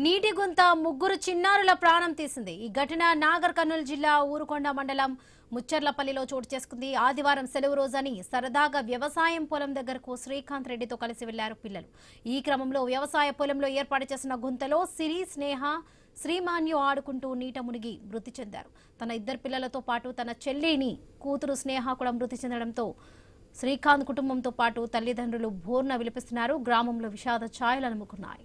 నీటి గుంత ముగ్గురు చిన్నారుల ప్రాణం తీసింది. ఈ ఘటన నాగర్ కర్నూలు జిల్లా ఊరుకొండ మండలం ముచ్చర్లపల్లిలో చోటు చేసుకుంది. ఆదివారం సెలవు రోజని సరదాగా వ్యవసాయం పొలం దగ్గరకు శ్రీకాంత్ రెడ్డితో కలిసి వెళ్లారు పిల్లలు. ఈ క్రమంలో వ్యవసాయ పొలంలో ఏర్పాటు చేసిన గుంతలో సిరి, స్నేహ, శ్రీమాన్యు ఆడుకుంటూ నీట మునిగి మృతి చెందారు. తన ఇద్దరు పిల్లలతో పాటు తన చెల్లిని కూతురు స్నేహ కూడా మృతి చెందడంతో శ్రీకాంత్ కుటుంబంతో పాటు తల్లిదండ్రులు బోర్న విలపిస్తున్నారు. గ్రామంలో విషాద ఛాయలు అలుముకున్నాయి.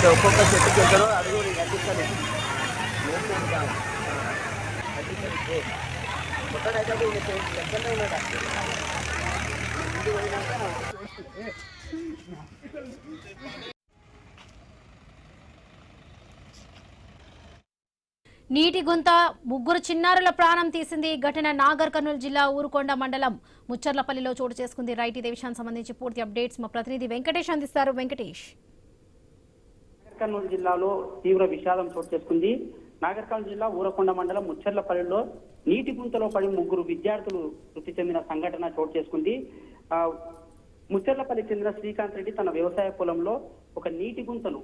ఒక్కొక్క చెట్టుకి వెళ్తారో అది కూడా కట్టిస్తాను. నీటి గుంత ముగ్గురు చిన్నారుల ప్రాణం తీసింది. ఘటన నాగర్ కర్నూలు జిల్లా ఊరుకొండ మండలం ముచ్చర్లపల్లిలో చోటు చేసుకుంది. రైట్, ఇదే విషయానికి సంబంధించి పూర్తి అప్డేట్స్ మా ప్రతినిధి వెంకటేష్ అందిస్తారు. వెంకటేష్, నాగర్ కర్నూలు జిల్లాలో తీవ్ర విషాదం చోటు చేసుకుంది. నాగర్ కర్నూలు జిల్లా ఊరకొండ మండలం ముచ్చర్లపల్లిలో నీటి గుంతలో పడి ముగ్గురు విద్యార్థులు మృతి చెందిన సంఘటన చోటు చేసుకుంది. ముచ్చర్లపల్లి చెందిన శ్రీకాంత్ రెడ్డి తన వ్యవసాయ పొలంలో ఒక నీటి గుంతను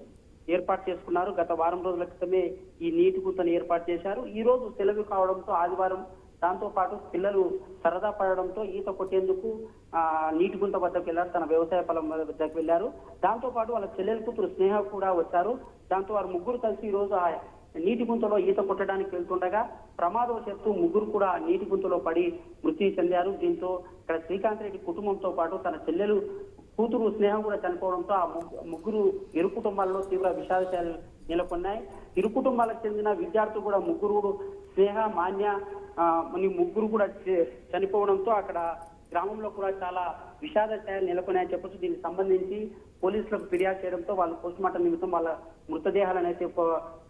ఏర్పాటు చేసుకున్నారు. గత వారం రోజుల క్రితమే ఈ నీటి గుంతను ఏర్పాటు చేశారు. ఈ రోజు సెలవు కావడంతో ఆదివారం దాంతో పాటు పిల్లలు సరదా పడడంతో ఈత కొట్టేందుకు నీటి గుంత వద్దకు వెళ్లారు. తన వ్యవసాయ పొలం వద్దకు వెళ్లారు. దాంతో పాటు వాళ్ళ చెల్లెల కూతురు స్నేహ కూడా వచ్చారు. దాంతో వారు ముగ్గురు కలిసి ఈ రోజు ఆ నీటి గుంతలో ఈత కొట్టడానికి వెళ్తుండగా ప్రమాదవశాత్తు ముగ్గురు కూడా నీటి గుంతలో పడి మృతి చెందారు. దీంతో ఇక్కడ శ్రీకాంత్ రెడ్డి కుటుంబంతో పాటు తన చెల్లెలు కూతురు స్నేహం కూడా చనిపోవడంతో ఆ ముగ్గురు ఇరు కుటుంబాల్లో తీవ్ర విషాదాలు నెలకొన్నాయి. ఇరు కుటుంబాలకు చెందిన విద్యార్థులు కూడా ముగ్గురు స్నేహ, మాన్య ముగ్గురు కూడా చనిపోవడంతో అక్కడ గ్రామంలో కూడా చాలా విషాద ఛాయలు నెలకొన్నాయని చెప్పొచ్చు. దీనికి సంబంధించి పోలీసులకు ఫిర్యాదు చేయడంతో వాళ్ళు పోస్టుమార్టం నిమిత్తం వాళ్ళ మృతదేహాలను అయితే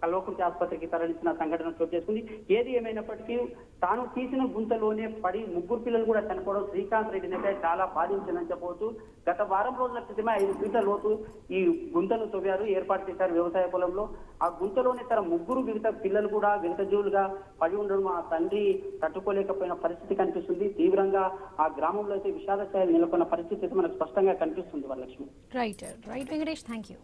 కల్వకుర్తి ఆసుపత్రికి తరలించిన సంఘటన చోటు చేసుకుంది. ఏది ఏమైనప్పటికీ తాను తీసిన గుంతలోనే పడి ముగ్గురు పిల్లలు కూడా చనిపోవడం శ్రీకాంత్ రెడ్డిని అయితే చాలా బాధించిందని చెప్పవచ్చు. గత వారం రోజుల క్రితమే 5 ఫీట్ల లోతు ఈ గుంతను తవ్వారు, ఏర్పాటు చేశారు వ్యవసాయ పొలంలో. ఆ గుంతలోనే తన ముగ్గురు వివిధ పిల్లలు కూడా వివిధ జీవులుగా పడి ఉండడం ఆ తండ్రి తట్టుకోలేకపోయిన పరిస్థితి కనిపిస్తుంది. తీవ్రంగా ఆ గ్రామంలో అయితే విషాద ఛాయలు నెలకొన్న పరిస్థితి అయితే మనకు స్పష్టంగా కనిపిస్తుంది. Varalakshmi. Right Venkatesh, thank you.